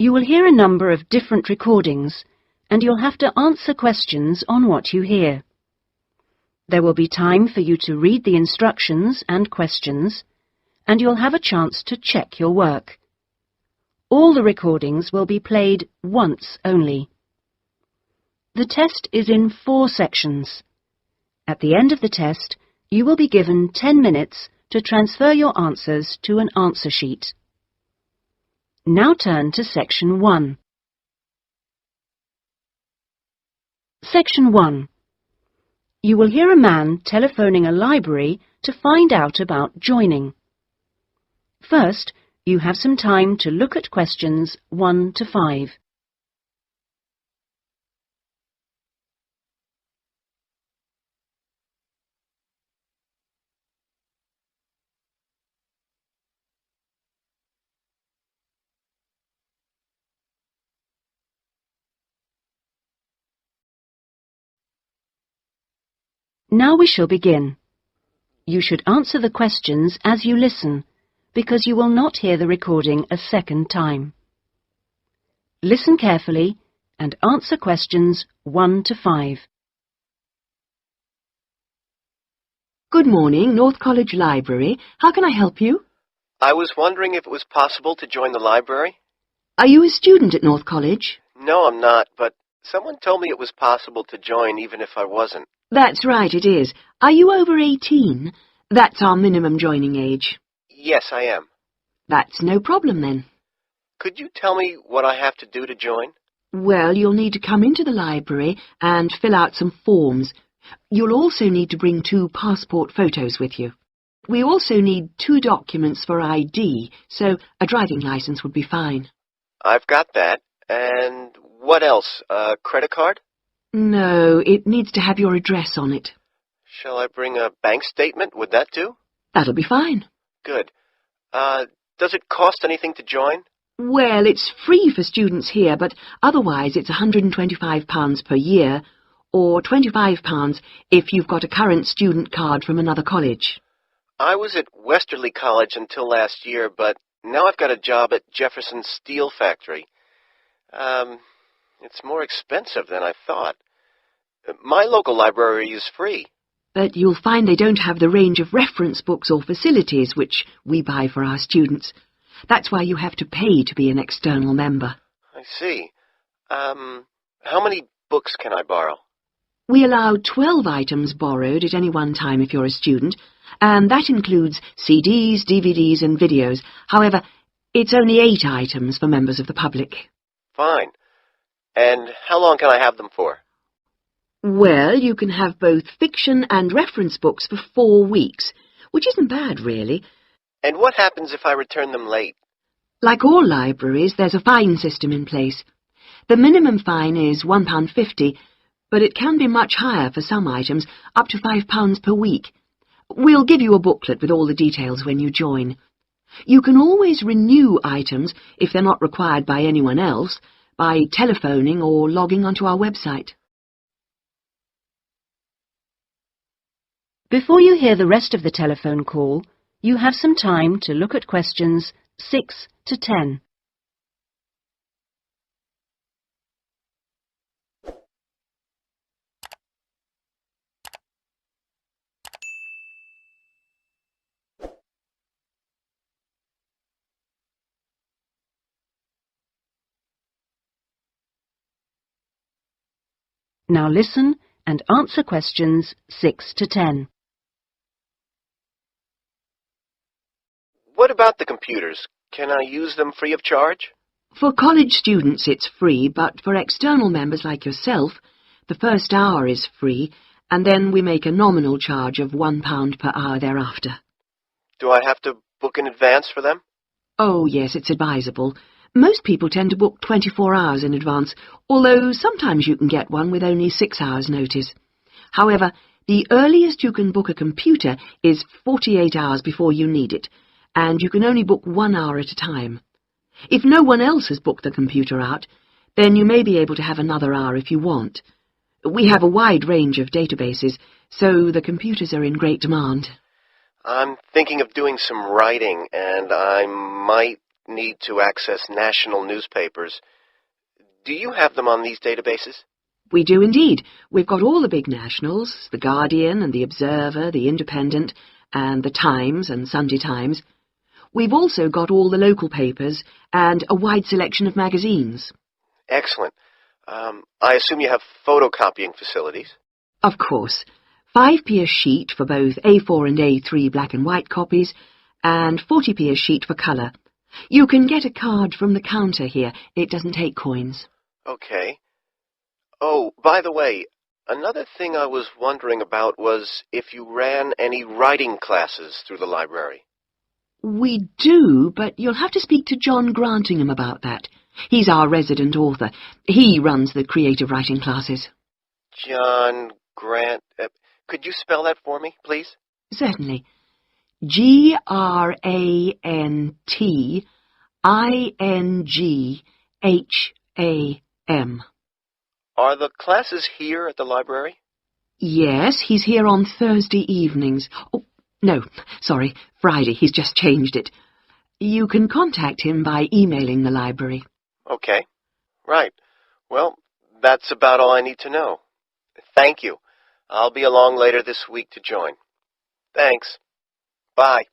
You will hear a number of different recordings, and you'll have to answer questions on what you hear. There will be time for you to read the instructions and questions, and you'll have a chance to check your work. All the recordings will be played once only. The test is in 4 sections. At the end of the test, you will be given 10 minutes to transfer your answers to an answer sheet. Now turn to Section 1. Section 1. You will hear a man telephoning a library to find out about joining. First, you have some time to look at questions 1 to 5. Now we shall begin. You should answer the questions as you listen, because you will not hear the recording a second time. Listen carefully and answer questions 1 to 5. Good morning, North College Library. How can I help you? I was wondering if it was possible to join the library. Are you a student at North College? No, I'm not, but someone told me it was possible to join even if I wasn't. That's right, it is. Are you over 18? That's our minimum joining age. Yes, I am. That's no problem then. Could you tell me what I have to do to join? Well, you'll need to come into the library and fill out some forms. You'll also need to bring 2 passport photos with you. We also need 2 documents for ID, so a driving license would be fine. I've got that. And what else? A credit card? No, it needs to have your address on it. Shall I bring a bank statement? Would that do? That'll be fine. Good. Does it cost anything to join? Well, it's free for students here, but otherwise it's £125 per year, or £25 if you've got a current student card from another college. I was at Westerly College until last year, but now I've got a job at Jefferson Steel Factory. It's more expensive than I thought. My local library is free. But you'll find they don't have the range of reference books or facilities which we buy for our students. That's why you have to pay to be an external member. I see. How many books can I borrow? We allow 12 items borrowed at any one time if you're a student, and that includes CDs, DVDs and videos. However, it's only 8 items for members of the public. Fine. And how long can I have them for? Well, you can have both fiction and reference books for 4 weeks, which isn't bad, really. And what happens if I return them late? Like all libraries, there's a fine system in place. The minimum fine is £1.50, but it can be much higher for some items, up to £5 per week. We'll give you a booklet with all the details when you join. You can always renew items, if they're not required by anyone else, by telephoning or logging onto our website. Before you hear the rest of the telephone call, you have some time to look at questions 6 to 10. Now listen and answer questions 6 to 10. What about the computers? Can I use them free of charge? For college students it's free, but for external members like yourself, the first hour is free, and then we make a nominal charge of £1 per hour thereafter. Do I have to book in advance for them? Oh, yes, it's advisable. Most people tend to book 24 hours in advance, although sometimes you can get one with only 6 hours' notice. However, the earliest you can book a computer is 48 hours before you need it, and you can only book 1 hour at a time. If no one else has booked the computer out, then you may be able to have another hour if you want. We have a wide range of databases, so the computers are in great demand. I'm thinking of doing some writing, and I might need to access national newspapers. Do you have them on these databases? We do indeed. We've got all the big nationals, The Guardian and The Observer, The Independent, and The Times and Sunday Times. We've also got all the local papers and a wide selection of magazines. Excellent. I assume you have photocopying facilities? Of course. 5p a sheet for both A4 and A3 black and white copies, and 40p a sheet for colour. You can get a card from the counter here. It doesn't take coins. Okay. Oh, by the way, another thing I was wondering about was if you ran any writing classes through the library. We do, but you'll have to speak to John Grantingham about that. He's our resident author. He runs the creative writing classes. John Grant... could you spell that for me, please? Certainly. Grantingham. Are the classes here at the library? Yes, he's here on Thursday evenings. Oh, no, sorry, Friday. He's just changed it. You can contact him by emailing the library. Okay. Right. Well, that's about all I need to know. Thank you. I'll be along later this week to join. Thanks. Bye.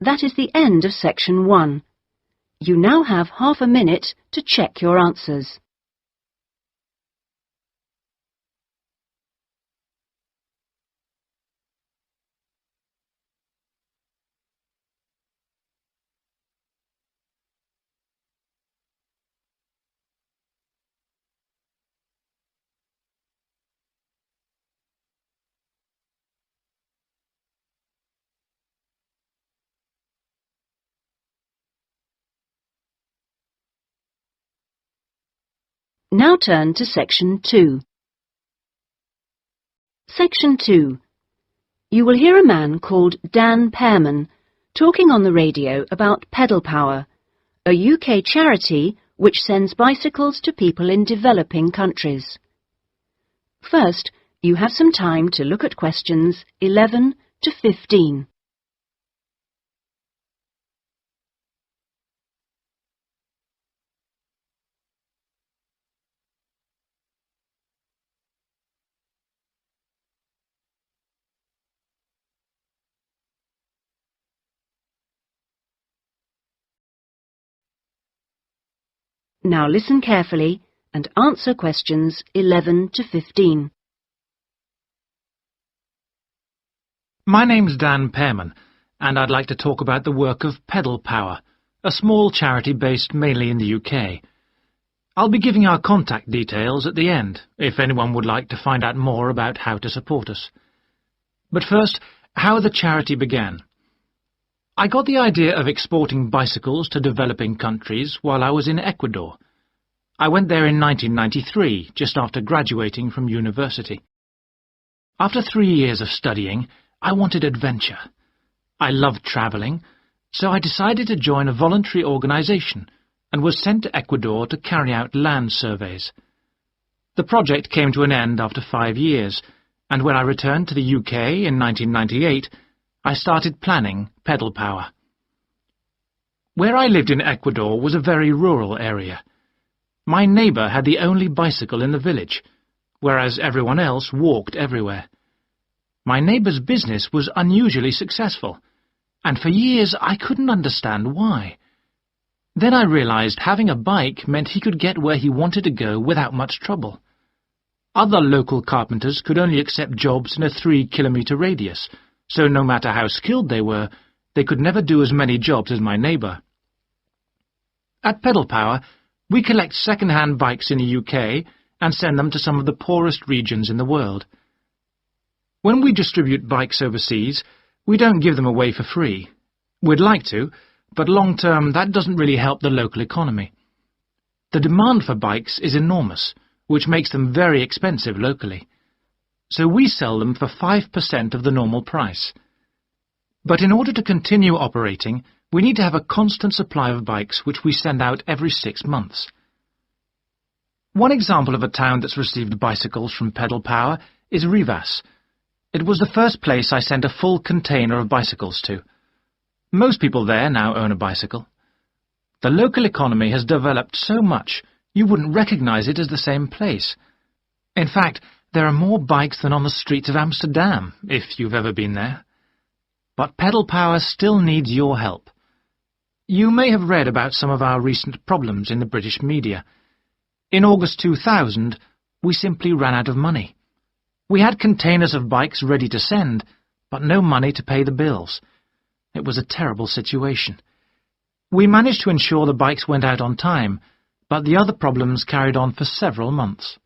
That is the end of section 1. You now have half a minute to check your answers. Now turn to section 2. Section 2. You will hear a man called Dan Pearman talking on the radio about Pedal Power, a UK charity which sends bicycles to people in developing countries. First, you have some time to look at questions 11 to 15. Now listen carefully and answer questions 11 to 15. My name's Dan Pearman, and I'd like to talk about the work of Pedal Power, a small charity based mainly in the UK. I'll be giving our contact details at the end, if anyone would like to find out more about how to support us. But first, how the charity began. I got the idea of exporting bicycles to developing countries while I was in Ecuador. I went there in 1993, just after graduating from university. After 3 years of studying, I wanted adventure. I loved travelling, so I decided to join a voluntary organisation and was sent to Ecuador to carry out land surveys. The project came to an end after 5 years, and when I returned to the UK in 1998, I started planning Pedal Power. Where I lived in Ecuador was a very rural area. My neighbour had the only bicycle in the village, whereas everyone else walked everywhere. My neighbour's business was unusually successful, and for years I couldn't understand why. Then I realised having a bike meant he could get where he wanted to go without much trouble. Other local carpenters could only accept jobs in a 3-kilometre radius, so no matter how skilled they were, they could never do as many jobs as my neighbour. At Pedal Power, we collect second-hand bikes in the UK and send them to some of the poorest regions in the world. When we distribute bikes overseas, we don't give them away for free. We'd like to, but long-term that doesn't really help the local economy. The demand for bikes is enormous, which makes them very expensive locally. So we sell them for 5% of the normal price. But in order to continue operating, we need to have a constant supply of bikes which we send out every 6 months. One example of a town that's received bicycles from Pedal Power is Rivas. It was the first place I sent a full container of bicycles to. Most people there now own a bicycle. The local economy has developed so much you wouldn't recognize it as the same place. In fact, there are more bikes than on the streets of Amsterdam, if you've ever been there. But Pedal Power still needs your help. You may have read about some of our recent problems in the British media. In August 2000, we simply ran out of money. We had containers of bikes ready to send, but no money to pay the bills. It was a terrible situation. We managed to ensure the bikes went out on time, but the other problems carried on for several months.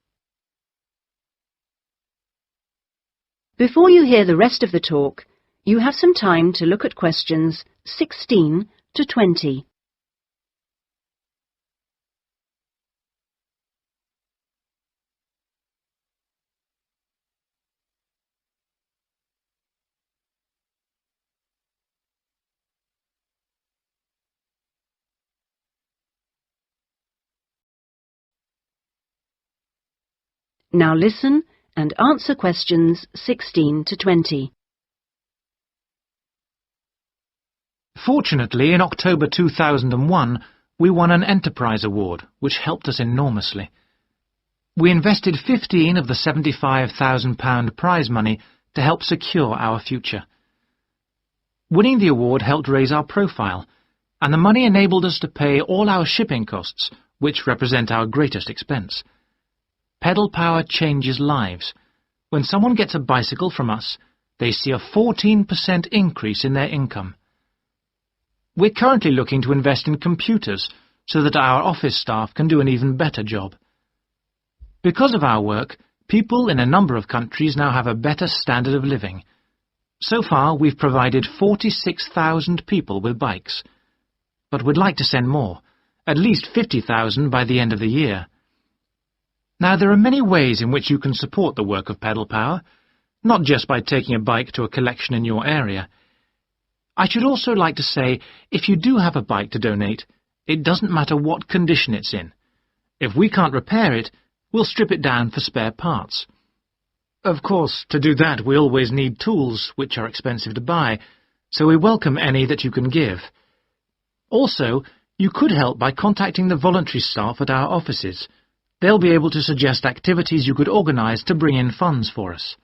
Before you hear the rest of the talk, you have some time to look at questions 16 to 20. Now listen and answer questions 16 to 20. Fortunately, in October 2001, we won an Enterprise Award, which helped us enormously. We invested 15 of the £75,000 prize money to help secure our future. Winning the award helped raise our profile, and the money enabled us to pay all our shipping costs, which represent our greatest expense. Pedal Power changes lives. When someone gets a bicycle from us, they see a 14% increase in their income. We're currently looking to invest in computers so that our office staff can do an even better job. Because of our work, people in a number of countries now have a better standard of living. So far, we've provided 46,000 people with bikes. But we'd like to send more, at least 50,000 by the end of the year. Now, there are many ways in which you can support the work of Pedal Power, not just by taking a bike to a collection in your area. I should also like to say, if you do have a bike to donate, it doesn't matter what condition it's in. If we can't repair it, we'll strip it down for spare parts. Of course, to do that we always need tools, which are expensive to buy, so we welcome any that you can give. Also, you could help by contacting the voluntary staff at our offices. They'll be able to suggest activities you could organise to bring in funds for us.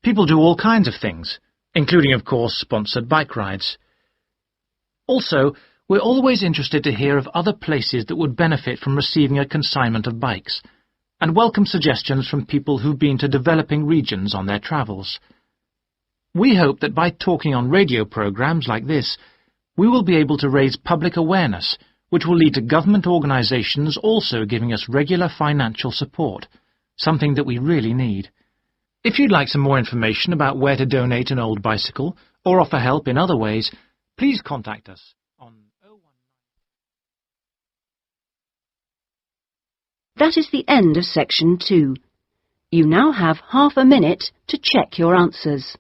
People do all kinds of things, including, of course, sponsored bike rides. Also, we're always interested to hear of other places that would benefit from receiving a consignment of bikes, and welcome suggestions from people who've been to developing regions on their travels. We hope that by talking on radio programmes like this, we will be able to raise public awareness, which will lead to government organisations also giving us regular financial support, something that we really need. If you'd like some more information about where to donate an old bicycle or offer help in other ways, please contact us on 019. That is the end of section 2. You now have half a minute to check your answers.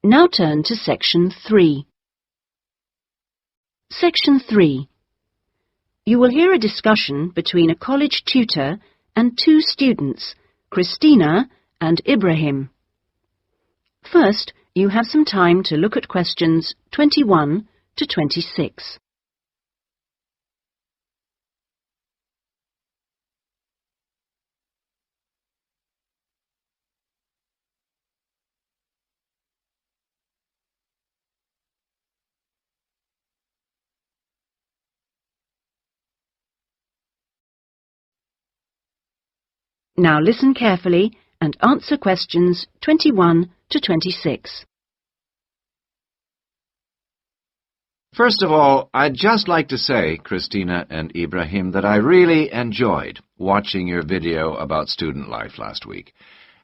Now turn to section 3. Section 3. You will hear a discussion between a college tutor and two students, Christina and Ibrahim. First, you have some time to look at questions 21 to 26. Now listen carefully and answer questions 21 to 26. First of all, I'd just like to say, Christina and Ibrahim, that I really enjoyed watching your video about student life last week.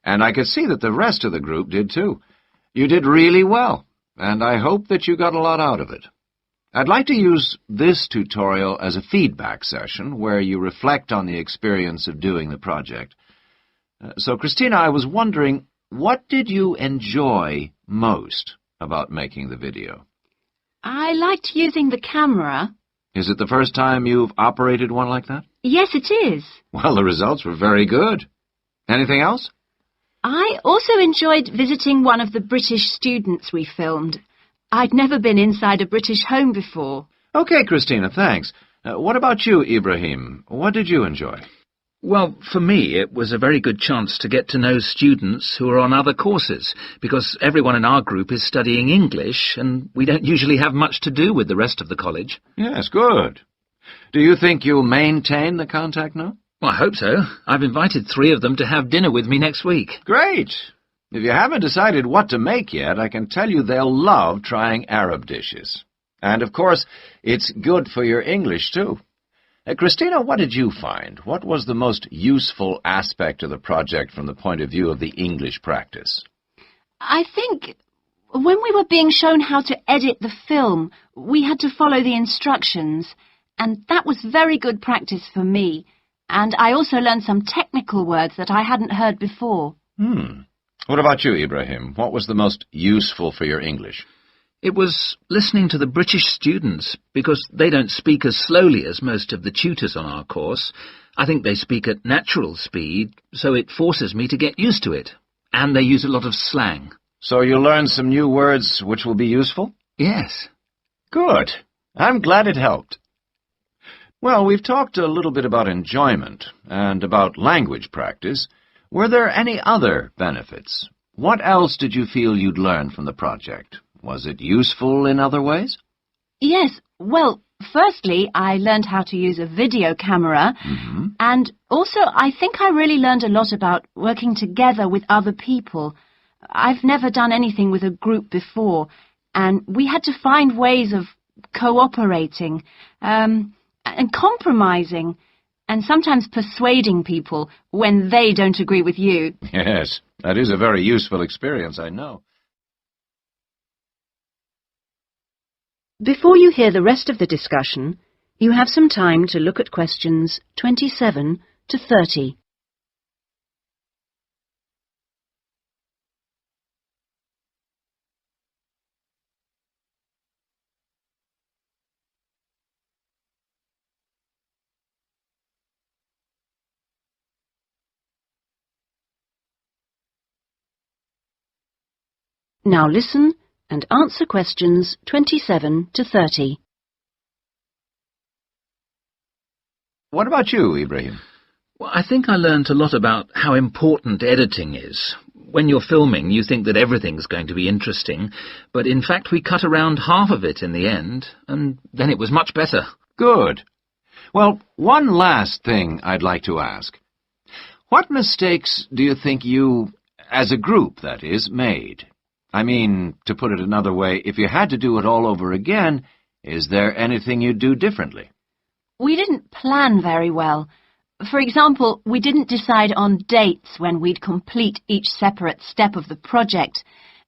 And I could see that the rest of the group did too. You did really well, and I hope that you got a lot out of it. I'd like to use this tutorial as a feedback session where you reflect on the experience of doing the project. So, Christina, I was wondering, what did you enjoy most about making the video? I liked using the camera. Is it the first time you've operated one like that? Yes, it is. Well, the results were very good. Anything else? I also enjoyed visiting one of the British students we filmed. I'd never been inside a British home before. Okay, Christina, thanks. What about you, Ibrahim? What did you enjoy? Well, for me, it was a very good chance to get to know students who are on other courses, because everyone in our group is studying English, and we don't usually have much to do with the rest of the college. Yes, good. Do you think you'll maintain the contact now? Well, I hope so. I've invited 3 of them to have dinner with me next week. Great. If you haven't decided what to make yet, I can tell you they'll love trying Arab dishes. And, of course, it's good for your English, too. Christina, what did you find? What was the most useful aspect of the project from the point of view of the English practice? I think when we were being shown how to edit the film, we had to follow the instructions, and that was very good practice for me. And I also learned some technical words that I hadn't heard before. What about you, Ibrahim? What was the most useful for your English? It was listening to the British students, because they don't speak as slowly as most of the tutors on our course. I think they speak at natural speed, so it forces me to get used to it. And they use a lot of slang. So you learned some new words which will be useful? Yes. Good. I'm glad it helped. Well, we've talked a little bit about enjoyment and about language practice. Were there any other benefits? What else did you feel you'd learned from the project? Was it useful in other ways? Yes, well, firstly, I learned how to use a video camera, and also I think I really learned a lot about working together with other people. I've never done anything with a group before, and we had to find ways of cooperating, and compromising, and sometimes persuading people when they don't agree with you. Yes, that is a very useful experience, I know. Before you hear the rest of the discussion, you have some time to look at questions 27 to 30. Now listen and answer questions 27 to 30. What about you, Ibrahim? Well, I think I learned a lot about how important editing is. When you're filming, you think that everything's going to be interesting, but in fact we cut around half of it in the end, and then it was much better. Good. Well, one last thing I'd like to ask. What mistakes do you think you, as a group, that is, made? I mean, to put it another way, if you had to do it all over again, is there anything you'd do differently? We didn't plan very well. For example, we didn't decide on dates when we'd complete each separate step of the project,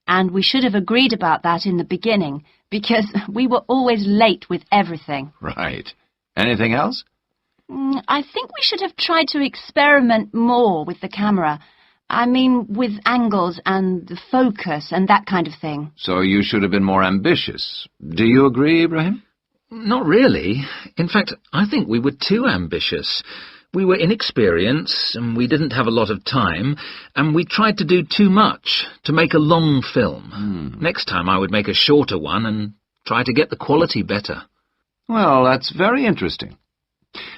and we should have agreed about that in the beginning, because we were always late with everything. Right. Anything else? I think we should have tried to experiment more with the camera. I mean, with angles and the focus and that kind of thing. So you should have been more ambitious. Do you agree, Ibrahim? Not really. In fact, I think we were too ambitious. We were inexperienced, and we didn't have a lot of time, and we tried to do too much, to make a long film. Next time I would make a shorter one and try to get the quality better. Well, that's very interesting.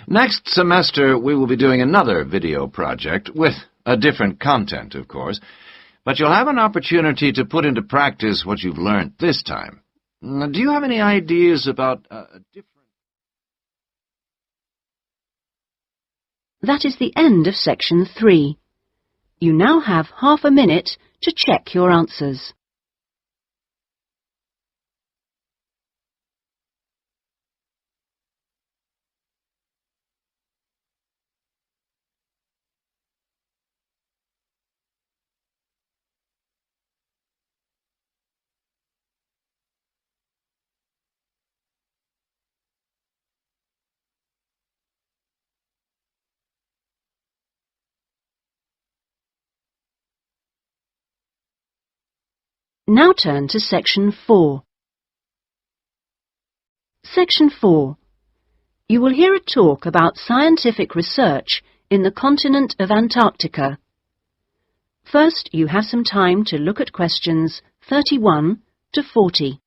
Next semester we will be doing another video project with a different content, of course, but you'll have an opportunity to put into practice what you've learned this time. Do you have any ideas about a different... That is the end of section 3. You now have half a minute to check your answers. Now turn to Section 4. Section 4. You will hear a talk about scientific research in the continent of Antarctica. First, you have some time to look at questions 31 to 40.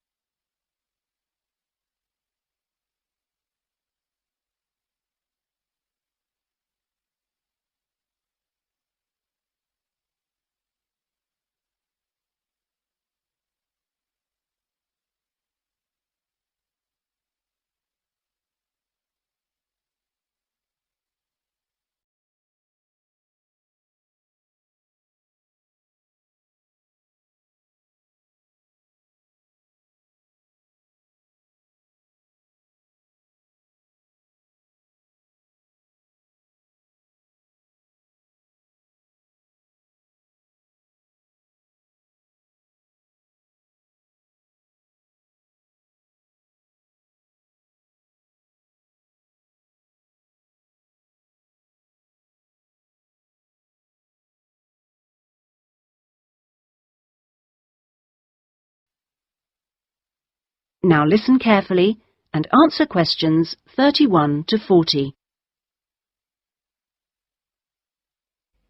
Now listen carefully and answer questions 31 to 40.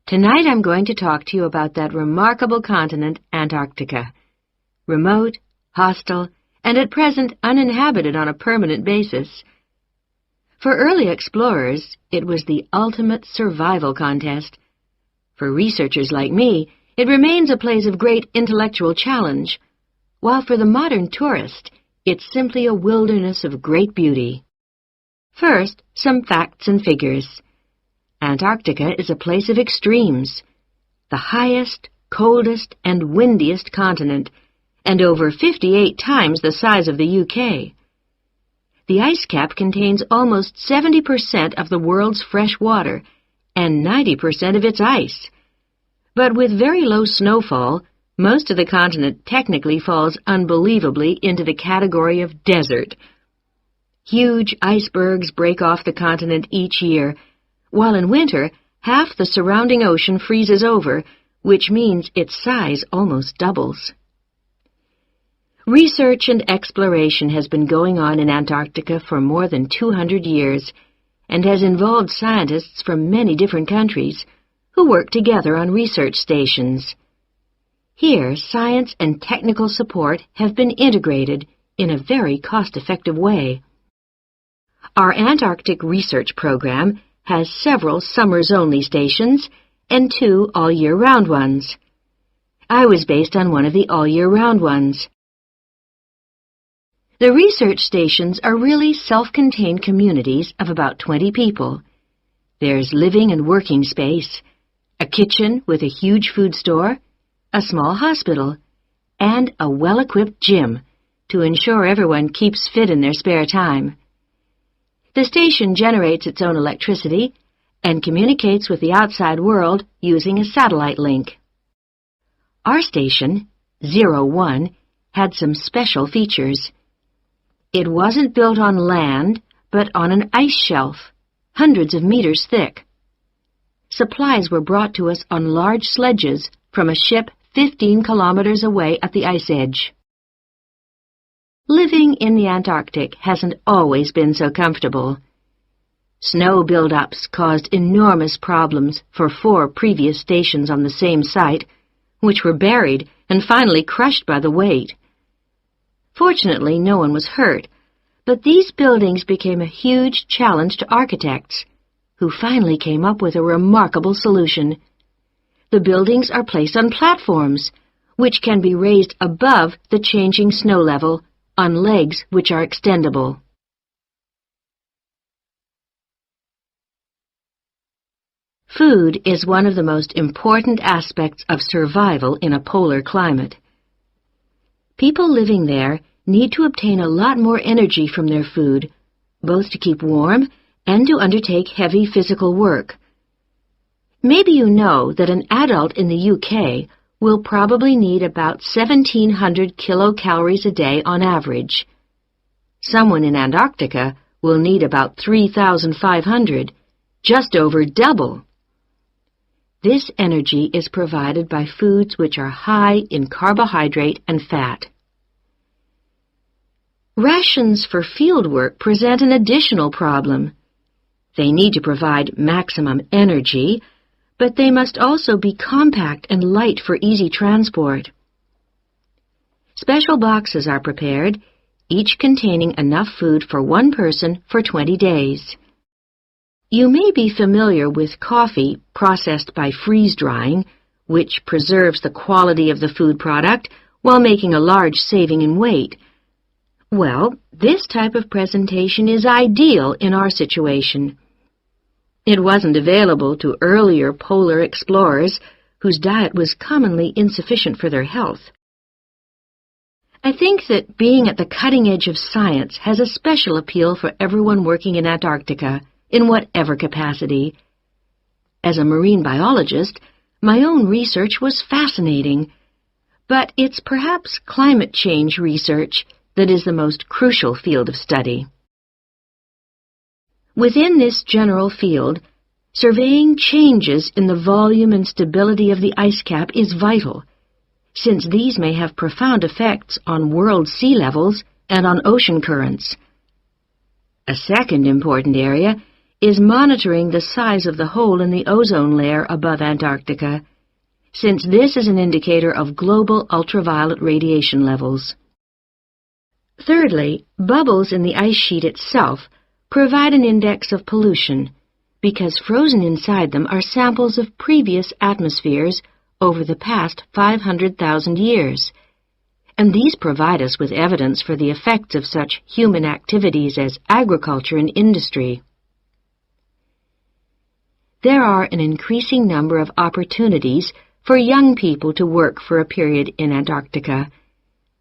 Tonight I'm going to talk to you about that remarkable continent, Antarctica. Remote, hostile, and at present uninhabited on a permanent basis. For early explorers, it was the ultimate survival contest. For researchers like me, it remains a place of great intellectual challenge, while for the modern tourist, it's simply a wilderness of great beauty. First, some facts and figures. Antarctica is a place of extremes, the highest, coldest, and windiest continent, and over 58 times the size of the UK. The ice cap contains almost 70% of the world's fresh water and 90% of its ice. But with very low snowfall, most of the continent technically falls unbelievably into the category of desert. Huge icebergs break off the continent each year, while in winter, half the surrounding ocean freezes over, which means its size almost doubles. Research and exploration has been going on in Antarctica for more than 200 years, and has involved scientists from many different countries who work together on research stations. Here, science and technical support have been integrated in a very cost-effective way. Our Antarctic research program has several summers-only stations and 2 all-year-round ones. I was based on one of the all-year-round ones. The research stations are really self-contained communities of about 20 people. There's living and working space, a kitchen with a huge food store, a small hospital, and a well-equipped gym to ensure everyone keeps fit in their spare time. The station generates its own electricity and communicates with the outside world using a satellite link. Our station, 01, had some special features. It wasn't built on land, but on an ice shelf, hundreds of meters thick. Supplies were brought to us on large sledges from a ship 15 kilometers away at the ice edge. Living in the Antarctic hasn't always been so comfortable. Snow buildups caused enormous problems for 4 previous stations on the same site, which were buried and finally crushed by the weight. Fortunately, no one was hurt, but these buildings became a huge challenge to architects, who finally came up with a remarkable solution. The buildings are placed on platforms, which can be raised above the changing snow level on legs which are extendable. Food is one of the most important aspects of survival in a polar climate. People living there need to obtain a lot more energy from their food, both to keep warm and to undertake heavy physical work. Maybe you know that an adult in the UK will probably need about 1,700 kilocalories a day on average. Someone in Antarctica will need about 3,500, just over double. This energy is provided by foods which are high in carbohydrate and fat. Rations for field work present an additional problem. They need to provide maximum energy, but they must also be compact and light for easy transport. Special boxes are prepared, each containing enough food for one person for 20 days. You may be familiar with coffee processed by freeze-drying, which preserves the quality of the food product while making a large saving in weight. Well, this type of presentation is ideal in our situation. It wasn't available to earlier polar explorers whose diet was commonly insufficient for their health. I think that being at the cutting edge of science has a special appeal for everyone working in Antarctica, in whatever capacity. As a marine biologist, my own research was fascinating, but it's perhaps climate change research that is the most crucial field of study. Within this general field, surveying changes in the volume and stability of the ice cap is vital, since these may have profound effects on world sea levels and on ocean currents. A second important area is monitoring the size of the hole in the ozone layer above Antarctica, since this is an indicator of global ultraviolet radiation levels. Thirdly, bubbles in the ice sheet itself provide an index of pollution, because frozen inside them are samples of previous atmospheres over the past 500,000 years, and these provide us with evidence for the effects of such human activities as agriculture and industry. There are an increasing number of opportunities for young people to work for a period in Antarctica,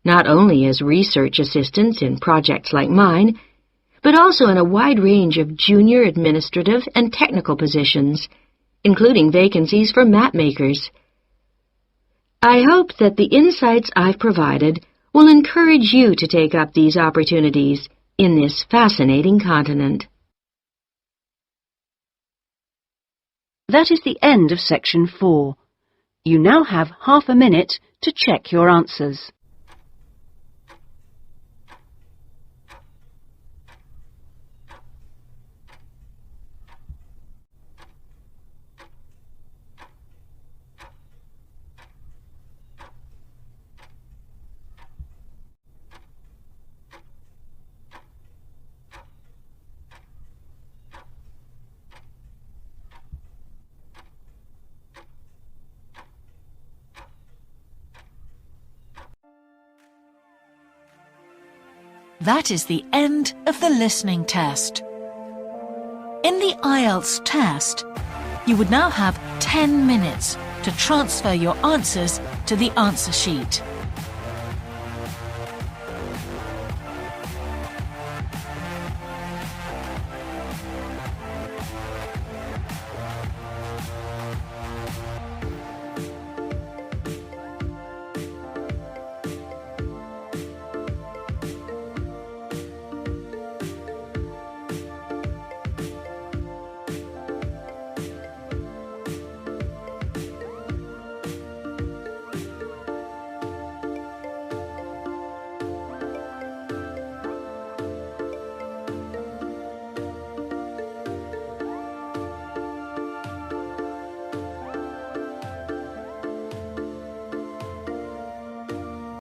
not only as research assistants in projects like mine, but also in a wide range of junior administrative and technical positions, including vacancies for map makers. I hope that the insights I've provided will encourage you to take up these opportunities in this fascinating continent. That is the end of section 4. You now have half a minute to check your answers. That is the end of the listening test. In the IELTS test, you would now have 10 minutes to transfer your answers to the answer sheet.